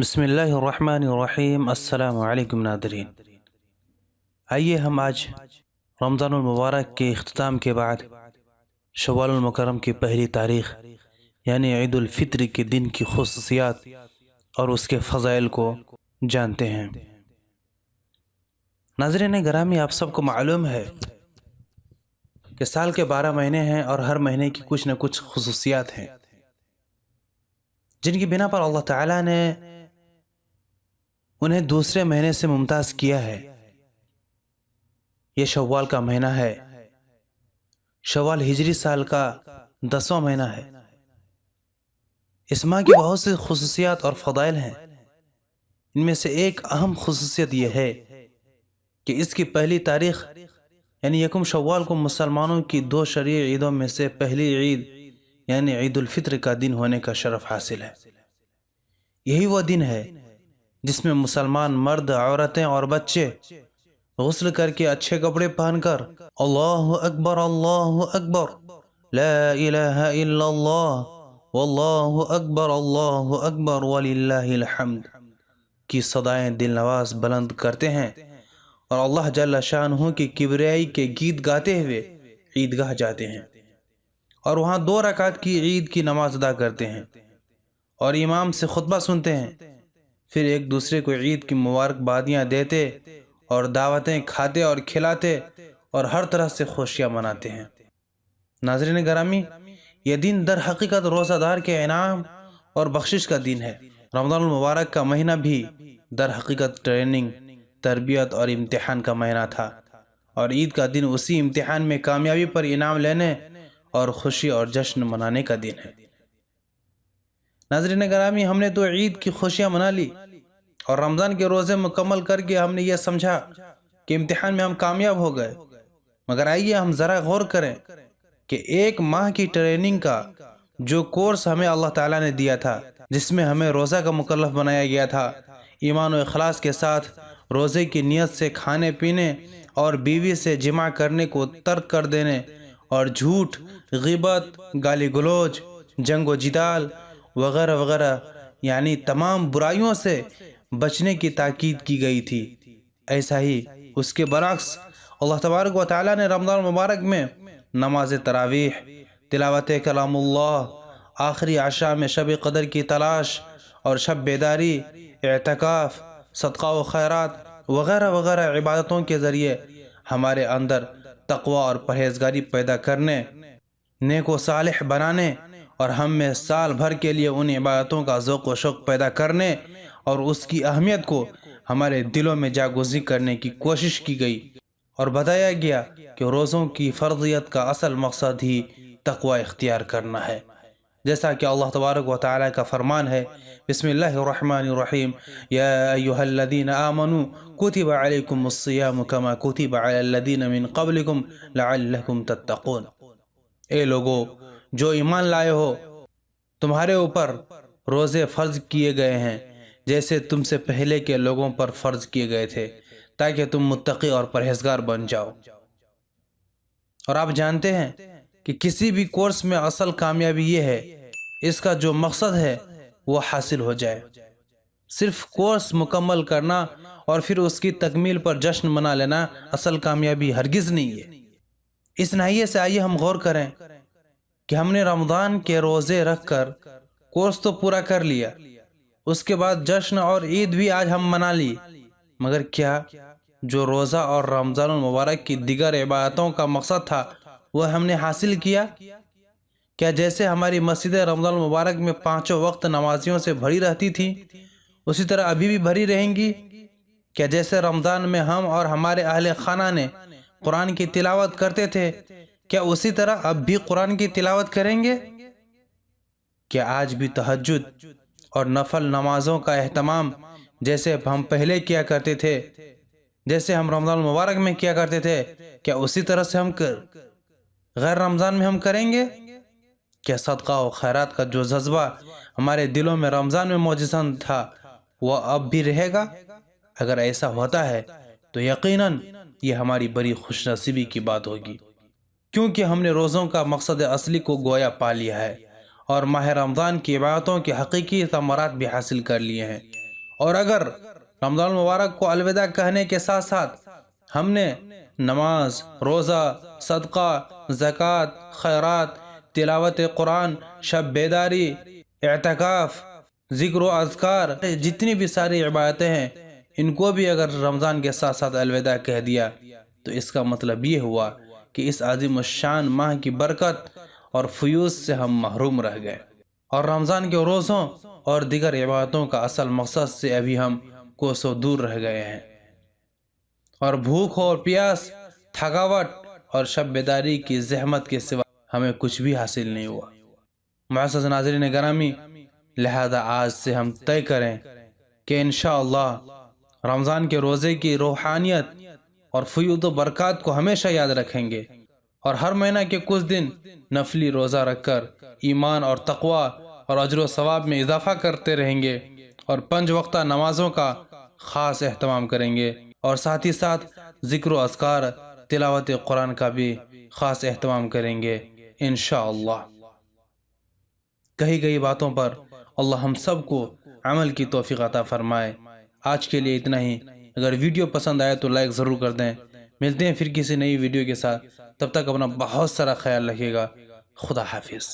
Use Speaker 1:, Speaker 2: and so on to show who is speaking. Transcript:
Speaker 1: بسم اللہ الرحمن الرحیم۔ السلام علیکم ناظرین، آئیے ہم آج رمضان المبارک کے اختتام کے بعد شوال المکرم کی پہلی تاریخ یعنی عید الفطر کے دن کی خصوصیات اور اس کے فضائل کو جانتے ہیں۔ ناظرین گرامی، آپ سب کو معلوم ہے کہ سال کے 12 مہینے ہیں اور ہر مہینے کی کچھ نہ کچھ خصوصیات ہیں جن کی بنا پر اللہ تعالیٰ نے انہیں دوسرے مہینے سے ممتاز کیا ہے۔ یہ شوال کا مہینہ ہے۔ شوال ہجری سال کا 10واں مہینہ ہے۔ اس ماہ کی بہت سی خصوصیات اور فضائل ہیں۔ ان میں سے ایک اہم خصوصیت یہ ہے کہ اس کی پہلی تاریخ یعنی یکم شوال کو مسلمانوں کی 2 شرعی عیدوں میں سے پہلی عید یعنی عید الفطر کا دن ہونے کا شرف حاصل ہے۔ یہی وہ دن ہے جس میں مسلمان مرد، عورتیں اور بچے غسل کر کے اچھے کپڑے پہن کر اللہ اکبر لا الہ الا اللہ واللہ اکبر وللہ الحمد کی صدائیں دل نواز بلند کرتے ہیں اور اللہ جل شانہ کی کبریائی کے گیت گاتے ہوئے عیدگاہ جاتے ہیں اور وہاں 2 رکعت کی عید کی نماز ادا کرتے ہیں اور امام سے خطبہ سنتے ہیں۔ پھر ایک دوسرے کو عید کی مبارکبادیاں دیتے اور دعوتیں کھاتے اور کھلاتے اور ہر طرح سے خوشیاں مناتے ہیں۔ ناظرین گرامی، یہ دن در حقیقت روزہ دار کے انعام اور بخشش کا دن ہے۔ رمضان المبارک کا مہینہ بھی در حقیقت ٹریننگ، تربیت اور امتحان کا مہینہ تھا، اور عید کا دن اسی امتحان میں کامیابی پر انعام لینے اور خوشی اور جشن منانے کا دن ہے۔ ناظرین گرامی، ہم نے تو عید کی خوشیاں منا لی اور رمضان کے روزے مکمل کر کے ہم نے یہ سمجھا کہ امتحان میں ہم کامیاب ہو گئے، مگر آئیے ہم ذرا غور کریں کہ 1 ماہ کی ٹریننگ کا جو کورس ہمیں اللہ تعالیٰ نے دیا تھا، جس میں ہمیں روزہ کا مکلف بنایا گیا تھا، ایمان و اخلاص کے ساتھ روزے کی نیت سے کھانے پینے اور بیوی سے جماع کرنے کو ترک کر دینے اور جھوٹ، غیبت، گالی گلوچ، جنگ و جدال وغیرہ وغیرہ یعنی تمام برائیوں سے بچنے کی تاکید کی گئی تھی، ایسا ہی اس کے برعکس اللہ تبارک و تعالیٰ نے رمضان مبارک میں نماز تراویح، تلاوت کلام اللہ، آخری عشاء میں شب قدر کی تلاش اور شب بیداری، اعتکاف، صدقہ و خیرات وغیرہ وغیرہ عبادتوں کے ذریعے ہمارے اندر تقوی اور پرہیزگاری پیدا کرنے، نیک و صالح بنانے اور ہم میں سال بھر کے لیے ان عبادتوں کا ذوق و شوق پیدا کرنے اور اس کی اہمیت کو ہمارے دلوں میں جاگزین کرنے کی کوشش کی گئی، اور بتایا گیا کہ روزوں کی فرضیت کا اصل مقصد ہی تقوی اختیار کرنا ہے، جیسا کہ اللہ تبارک و تعالیٰ کا فرمان ہے۔ بسم اللہ الرحمن الرحیم، یا ایہا الذین آمنوا کتب علیکم الصیام کما کتب علی الذین من قبلکم لعلکم تتقون۔ اے لوگو جو ایمان لائے ہو، تمہارے اوپر روزے فرض کیے گئے ہیں جیسے تم سے پہلے کے لوگوں پر فرض کیے گئے تھے، تاکہ تم متقی اور پرہیزگار بن جاؤ۔ اور آپ جانتے ہیں کہ کسی بھی کورس میں اصل کامیابی یہ ہے، اس کا جو مقصد ہے وہ حاصل ہو جائے۔ صرف کورس مکمل کرنا اور پھر اس کی تکمیل پر جشن منا لینا اصل کامیابی ہرگز نہیں ہے۔ اس ناحیے سے آئیے ہم غور کریں کہ ہم نے رمضان کے روزے رکھ کر کورس تو پورا کر لیا، اس کے بعد جشن اور عید بھی آج ہم منا لی، مگر کیا جو روزہ اور رمضان المبارک کی دیگر عبادتوں کا مقصد تھا وہ ہم نے حاصل کیا؟ کیا جیسے ہماری مسجد رمضان المبارک میں 5 وقت نمازیوں سے بھری رہتی تھی اسی طرح ابھی بھی بھری رہیں گی؟ کیا جیسے رمضان میں ہم اور ہمارے اہل خانہ نے قرآن کی تلاوت کرتے تھے، کیا اسی طرح اب بھی قرآن کی تلاوت کریں گے؟ کیا آج بھی تہجد اور نفل نمازوں کا اہتمام جیسے ہم پہلے کیا کرتے تھے، جیسے ہم رمضان المبارک میں کیا کرتے تھے، کیا اسی طرح سے ہم غیر رمضان میں ہم کریں گے؟ کیا صدقہ و خیرات کا جو جذبہ ہمارے دلوں میں رمضان میں موجود تھا وہ اب بھی رہے گا؟ اگر ایسا ہوتا ہے تو یقیناً یہ ہماری بڑی خوش نصیبی کی بات ہوگی، کیونکہ ہم نے روزوں کا مقصد اصلی کو گویا پا لیا ہے اور ماہ رمضان کی عبادتوں کے حقیقی ثمرات بھی حاصل کر لیے ہیں۔ اور اگر رمضان المبارک کو الوداع کہنے کے ساتھ ساتھ ہم نے نماز، روزہ، صدقہ، زکوٰۃ، خیرات، تلاوت قرآن، شب بیداری، اعتکاف، ذکر و اذکار، جتنی بھی ساری عبادتیں ہیں، ان کو بھی اگر رمضان کے ساتھ ساتھ الوداع کہہ دیا تو اس کا مطلب یہ ہوا کہ اس عظیم الشان ماہ کی برکت اور فیوز سے ہم محروم رہ گئے، اور رمضان کے روزوں اور دیگر عبادتوں کا اصل مقصد سے ابھی ہم کوسوں دور رہ گئے ہیں، اور بھوک اور پیاس، تھکاوٹ اور شب بیداری کی زحمت کے سوا ہمیں کچھ بھی حاصل نہیں ہوا۔ معزز ناظرین گرامی، لہذا آج سے ہم طے کریں کہ انشاءاللہ رمضان کے روزے کی روحانیت اور فیوض و برکات کو ہمیشہ یاد رکھیں گے، اور ہر مہینہ کے کچھ دن نفلی روزہ رکھ کر ایمان اور تقوی اور اجر و ثواب میں اضافہ کرتے رہیں گے، اور 5 وقتہ نمازوں کا خاص اہتمام کریں گے، اور ساتھ ہی ساتھ ذکر و اذکار، تلاوت قرآن کا بھی خاص اہتمام کریں گے انشاءاللہ۔ کہی گئی باتوں پر اللہ ہم سب کو عمل کی توفیق عطا فرمائے۔ آج کے لیے اتنا ہی۔ اگر ویڈیو پسند آئے تو لائک ضرور کر دیں۔ ملتے ہیں پھر کسی نئی ویڈیو کے ساتھ، تب تک اپنا بہت سارا خیال رکھیے گا۔ خدا حافظ۔